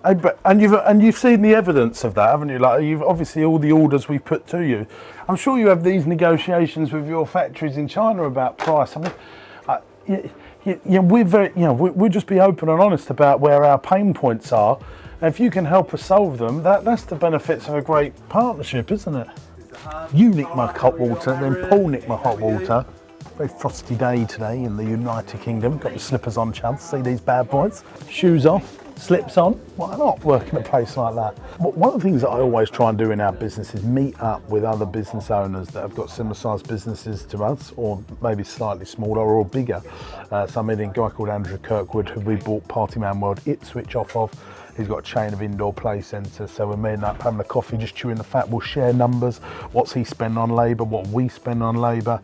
And you've seen the evidence of that, haven't you? Like, you've obviously all the orders we put to you. I'm sure you have these negotiations with your factories in China about price. I mean, we'll just be open and honest about where our pain points are. And if you can help us solve them, that's the benefits of a great partnership, isn't it? You nick my hot water, then Paul nick my hot water. Very frosty day today in the United Kingdom. Got the slippers on, Chad. See these bad boys? Shoes off. Slips on, why not work in a place like that? But one of the things that I always try and do in our business is meet up with other business owners that have got similar sized businesses to us, or maybe slightly smaller or bigger. So I met a guy called Andrew Kirkwood, who we bought Party Man World Ipswich off of. He's got a chain of indoor play centres, so we're meeting up, having a coffee, just chewing the fat. We'll share numbers, what's he spend on labour, what we spend on labour,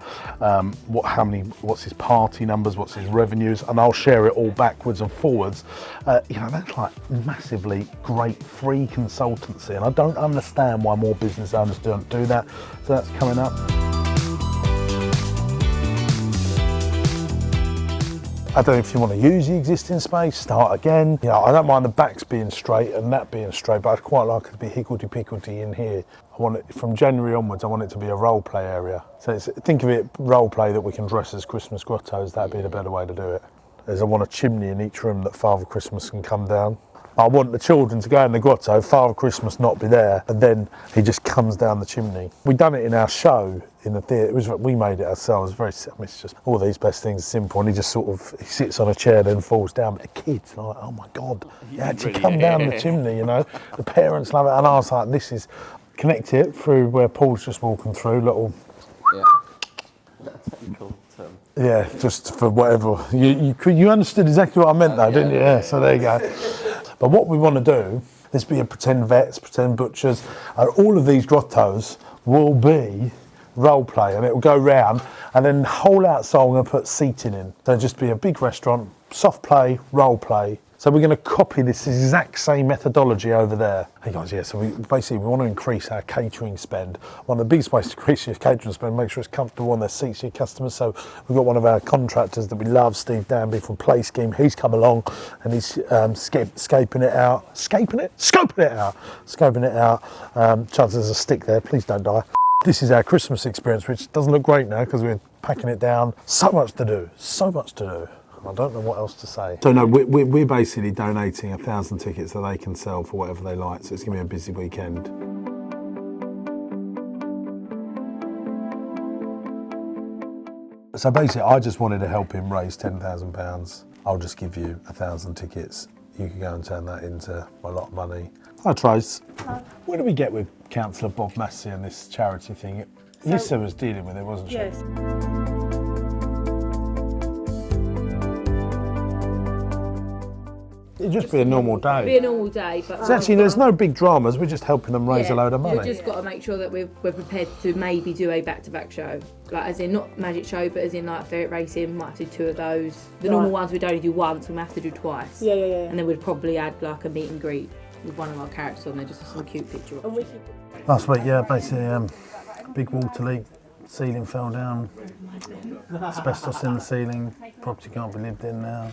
what's his party numbers, what's his revenues, and I'll share it all backwards and forwards. That's like massively great free consultancy, and I don't understand why more business owners don't do that. So that's coming up. I don't know if you want to use the existing space, start again. I don't mind the backs being straight and that being straight, but I'd quite like it to be higgledy-piggledy in here. I want it, from January onwards, I want it to be a role play area. So think of it, role play that we can dress as Christmas grottos, that'd be the better way to do it. I want a chimney in each room that Father Christmas can come down. I want the children to go in the grotto, Father Christmas not be there, and then he just comes down the chimney. We've done it in our show in the theatre. We made it ourselves. It's just all these best things are simple, and he just he sits on a chair, then falls down. But the kids are like, oh my God, he actually come down the chimney, The parents love it, and I was like, connect it through where Paul's just walking through, little. Yeah. That's technical term. Yeah, just for whatever. You understood exactly what I meant though, didn't you? Yeah, so there you go. But what we want to do is be a pretend vets, pretend butchers, and all of these grottos will be role play, and it will go round, and then the whole outside we're going to put seating in. There'll just be a big restaurant, soft play, role play. So we're going to copy this exact same methodology over there. Hey guys, so we want to increase our catering spend. One of the biggest ways to increase your catering spend, make sure it's comfortable on their seats for your customers. So we've got one of our contractors that we love, Steve Danby from Play Scheme. He's come along and he's scoping it out. Chances there's a stick there, please don't die. This is our Christmas experience, which doesn't look great now because we're packing it down. So much to do. I don't know what else to say. So no, we're basically donating 1,000 tickets that they can sell for whatever they like. So it's going to be a busy weekend. So basically, I just wanted to help him raise £10,000. I'll just give you 1,000 tickets. You can go and turn that into a lot of money. Hi Trace. Hi. What did we get with Councillor Bob Massey and this charity thing? Lisa was dealing with it, wasn't she? Yes. It'd just be a normal day. Be a normal day, but so actually, there's no big dramas. We're just helping them raise a load of money. We've just got to make sure that we're prepared to maybe do a back-to-back show, like as in not magic show, but as in like ferret racing. Might have to do 2 of those. The normal ones we'd only do once, we might have to do twice. Yeah. And then we'd probably add like a meet and greet with one of our characters on there, just some cute picture. Last week, basically, big water leak, ceiling fell down, asbestos in the ceiling, property can't be lived in now.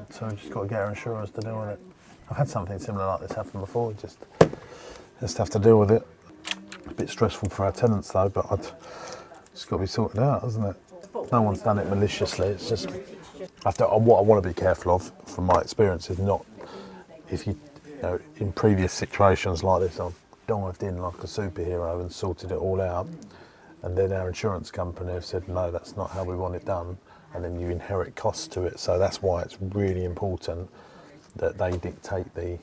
So we've just got to get our insurers to deal with it. I've had something similar like this happen before, just have to deal with it. A bit stressful for our tenants though, but it's got to be sorted out, hasn't it? No one's done it maliciously, it's just, what I want to be careful of, from my experience, is not, if in previous situations like this, I've dived in like a superhero and sorted it all out, and then our insurance company have said, no, that's not how we want it done. And then you inherit costs to it, so that's why it's really important that they dictate the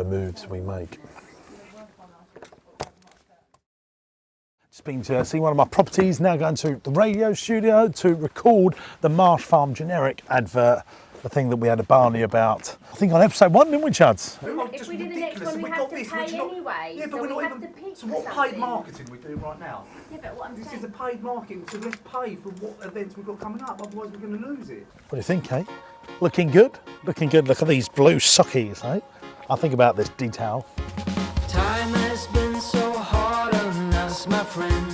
moves we make. Just been to see one of my properties, now going to the radio studio to record the Marsh Farm generic advert, the thing that we had a Barney about, I think on episode 1, didn't we, Chuds? If we do the next one, we have to pay anyway. Yeah, but we're not even. So what paid marketing we're doing right now? Yeah, but what I'm saying. This is the paid marketing, so let's pay for what events we've got coming up. Otherwise, we're going to lose it. What do you think, eh? Looking good. Look at these blue sockies, eh? I think about this detail. Time has been so hard on us, my friend.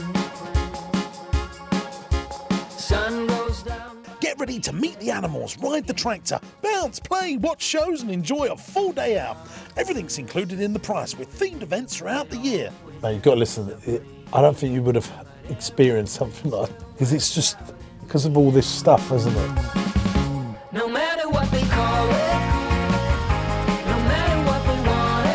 Sun goes down. Get Get ready to meet the animals, ride the tractor, bounce, play, watch shows and enjoy a full day out. Everything's included in the price with themed events throughout the year. Now you've got to listen, I don't think you would have experienced something like that, because it's just because of all this stuff, isn't it? No matter what they call it, no matter what they want it.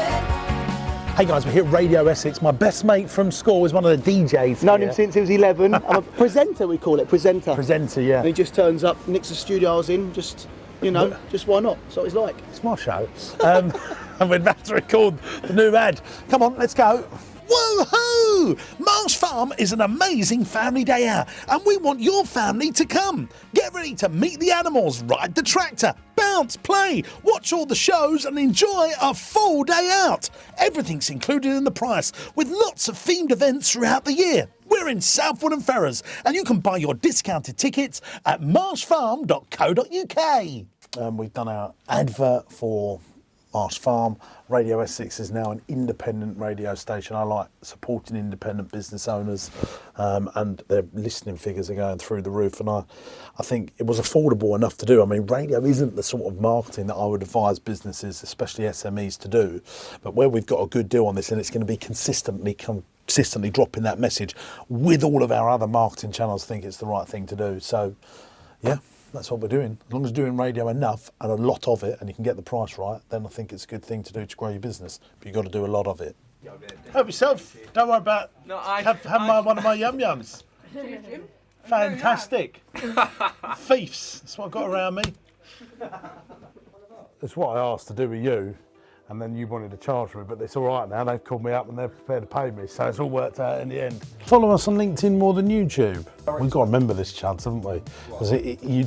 Hey guys, we're here at Radio Essex. My best mate from school is one of the DJs. Known here. him since he was 11. I'm a presenter, we call it, presenter. Presenter, yeah. And he just turns up, nicks the studios in, just, you know, just why not? That's what he's like. It's my show. And we're about to record the new ad. Come on, let's go. Woohoo! Marsh Farm is an amazing family day out and we want your family to come. Get ready to meet the animals, ride the tractor, bounce, play, watch all the shows and enjoy a full day out. Everything's included in the price with lots of themed events throughout the year. We're in Southwood and Ferrers and you can buy your discounted tickets at marshfarm.co.uk. We've done our advert for Marsh Farm. Radio Essex is now an independent radio station. I like supporting independent business owners and their listening figures are going through the roof, and I think it was affordable enough to do. I mean, radio isn't the sort of marketing that I would advise businesses, especially SMEs, to do, but where we've got a good deal on this and it's going to be consistently dropping that message with all of our other marketing channels, I think it's the right thing to do. So yeah, that's what we're doing. As long as you're doing radio enough and a lot of it and you can get the price right, then I think it's a good thing to do to grow your business. But you've got to do a lot of it. Help yourself. Don't worry about one of my yum-yums. Fantastic. Thieves. That's what I've got around me. That's what I asked to do with you. And then you wanted to charge me, but it's all right now. They've called me up and they're prepared to pay me, so it's all worked out in the end. Follow us on LinkedIn more than YouTube. We've got to remember this, Chuds, haven't we? Because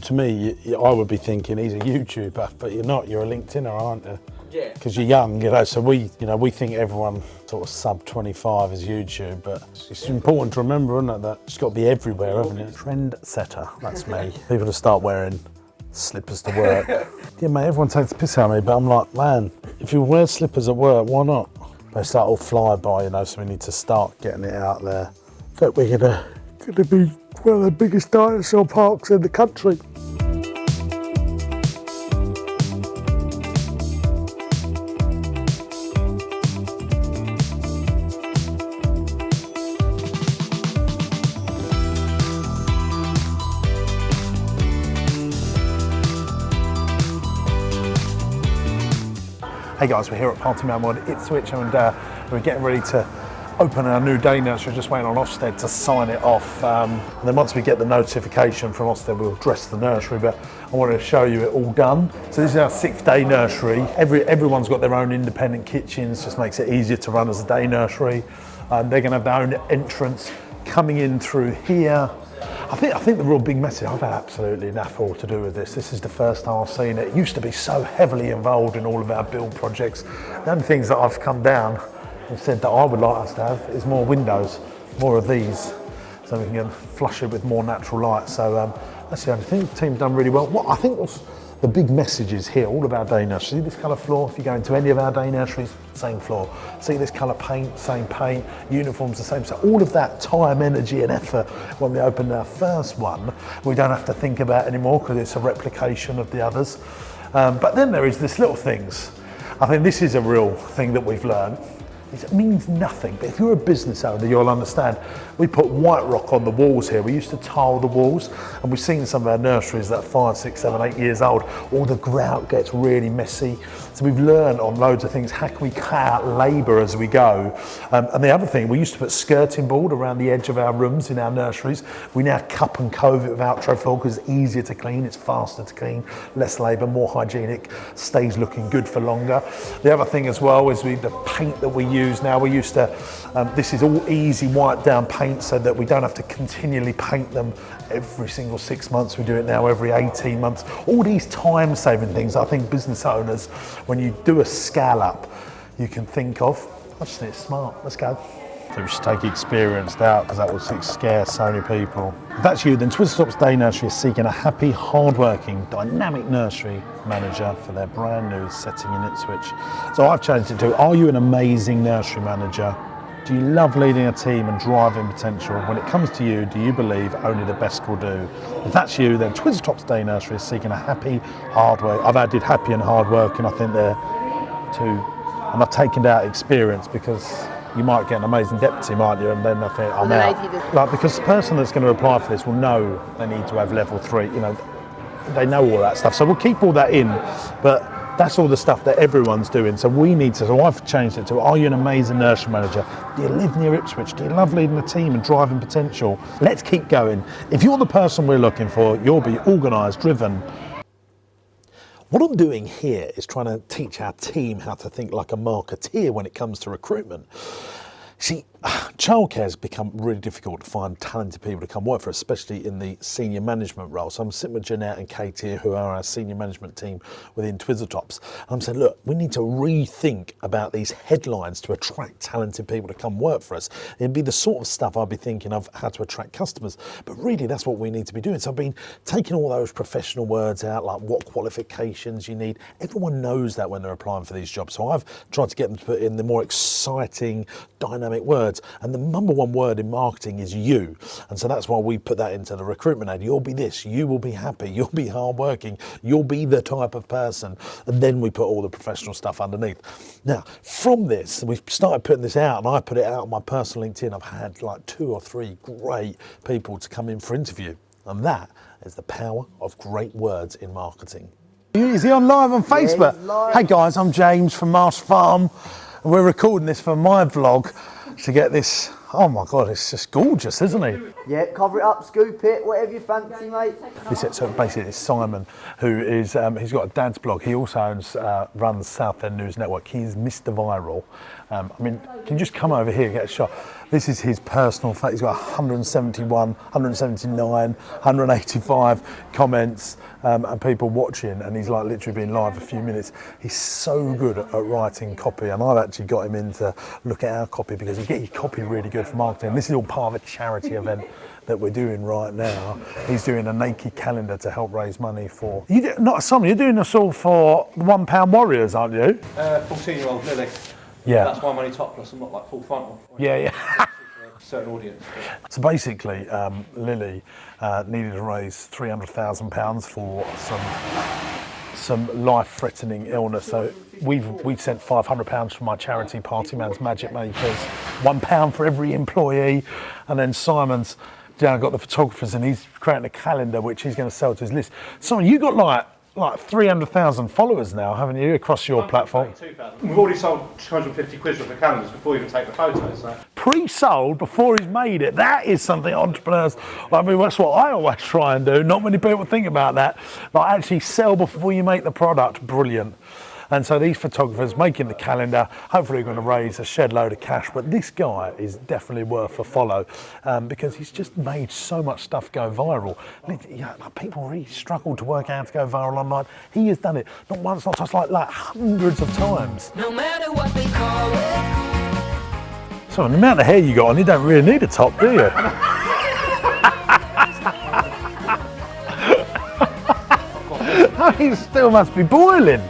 to me, I would be thinking he's a YouTuber, but you're not. You're a LinkedIner, aren't you? Yeah. Because you're young, you know. So we think everyone sort of sub 25 is YouTube, but it's important to remember, isn't it, that it's got to be everywhere, haven't it? Trend setter. That's me. People to start wearing slippers to work. Yeah, mate, everyone takes the piss out of me, but I'm like, man, if you wear slippers at work, why not? They start all flyby, you know, so we need to start getting it out there. In fact, we're gonna be one of the biggest dinosaur parks in the country. Hey guys, we're here at Party Man World, Ipswich, and we're getting ready to open our new day nursery. Just waiting on Ofsted to sign it off. And then once we get the notification from Ofsted, we'll dress the nursery, but I wanted to show you it all done. So this is our 6th day nursery. Everyone's got their own independent kitchens, just makes it easier to run as a day nursery. They're gonna have their own entrance coming in through here. I think the real big message, I've had absolutely naff to do with this. This is the first time I've seen it. It used to be so heavily involved in all of our build projects. The only things that I've come down and said that I would like us to have is more windows, more of these, so we can flush it with more natural light. So that's the only thing. The team's done really well. What I think was the big message is here, all of our day nurseries. See this colour floor? If you go into any of our day nurseries, same floor. See this colour paint, same paint, uniforms the same. So all of that time, energy and effort when we opened our first one, we don't have to think about anymore because it's a replication of the others. But then there is this little things. I think this is a real thing that we've learned. It means nothing, but if you're a business owner, you'll understand. We put white rock on the walls here. We used to tile the walls, and we've seen some of our nurseries that are 5, 6, 7, 8 years old. All the grout gets really messy. So we've learned on loads of things. How can we cut out labour as we go? And the other thing, we used to put skirting board around the edge of our rooms in our nurseries. We now cup and cove it with outro floor because it's easier to clean, it's faster to clean, less labour, more hygienic, stays looking good for longer. The other thing as well is the paint that we use now. We used to, this is all easy wipe down paint so that we don't have to continually paint them every single 6 months. We do it now every 18 months. All these time saving things, I think business owners, when you do a scallop, you can think of. I just think it's smart. Let's go. So we should take experienced out because that will scare so many people. If that's you, then Twizzlestop's Day Nursery is seeking a happy, hard-working, dynamic nursery manager for their brand new setting in Ipswich. So I've changed it to, are you an amazing nursery manager? Do you love leading a team and driving potential? When it comes to you, do you believe only the best will do? If that's you, then Twizzletops Day Nursery is seeking a happy, hard work. I've added happy and hard work, and I think they're two. And I've taken out experience because you might get an amazing deputy, might you? And then I think I'm out. Like, because the person that's going to apply for this will know they need to have level 3. You know, they know all that stuff. So we'll keep all that in, but that's all the stuff that everyone's doing. So we need to, so I've changed it to, are you an amazing nursery manager? Do you live near Ipswich? Do you love leading a team and driving potential? Let's keep going. If you're the person we're looking for, you'll be organised, driven. What I'm doing here is trying to teach our team how to think like a marketeer when it comes to recruitment. See, childcare has become really difficult to find talented people to come work for, especially in the senior management role. So I'm sitting with Jeanette and Kate here, who are our senior management team within Twizzletops. And I'm saying, look, we need to rethink about these headlines to attract talented people to come work for us. It'd be the sort of stuff I'd be thinking of how to attract customers. But really, that's what we need to be doing. So I've been taking all those professional words out, like what qualifications you need. Everyone knows that when they're applying for these jobs. So I've tried to get them to put in the more exciting, dynamic words. And the number one word in marketing is you. And so that's why we put that into the recruitment ad. You'll be this, you will be happy, you'll be hardworking, you'll be the type of person. And then we put all the professional stuff underneath. Now, from this, we've started putting this out, and I put it out on my personal LinkedIn. I've had like 2 or 3 great people to come in for interview. And that is the power of great words in marketing. Is he on live on Facebook? Yeah, live. Hey guys, I'm James from Marsh Farm. And we're recording this for my vlog to get this. Oh my God, it's just gorgeous, isn't he? Yeah, cover it up, scoop it, whatever you fancy, mate. So basically, it's Simon, who is, he's got a dad's blog. He also owns, runs Southend News Network. He's Mr. Viral. I mean, can you just come over here and get a shot? This is his personal, he's got 171, 179, 185 comments and people watching, and he's like literally been live a few minutes. He's so good at writing copy, and I've actually got him in to look at our copy because you get your copy really good for marketing. This is all part of a charity event that we're doing right now. He's doing a naked calendar to help raise money for... Simon, you're doing this all for £1 Warriors, aren't you? 14-year-old Lily. Yeah. That's why I'm only topless. I'm not like full frontal. Yeah. For a certain audience. So basically, Lily needed to raise £300,000 for some life-threatening illness. So we've sent £500 from my charity, Party Man's Magic Makers, £1 for every employee, and then Simon's got the photographers, and he's creating a calendar which he's going to sell to his list. Simon, you got like 300,000 followers now, haven't you, across your platform? 2,000. We've already sold 250 quid worth of calendars before we even take the photos. So. Pre-sold before he's made it. That is something entrepreneurs, I mean, that's what I always try and do. Not many people think about that. Like, actually sell before you make the product. Brilliant. And so these photographers making the calendar, hopefully going to raise a shed load of cash. But this guy is definitely worth a follow because he's just made so much stuff go viral. People really struggle to work out how to go viral online. He has done it not once, not twice, like hundreds of times. No matter what they call it. So the amount of hair you got on, you don't really need a top, do you? He still must be boiling.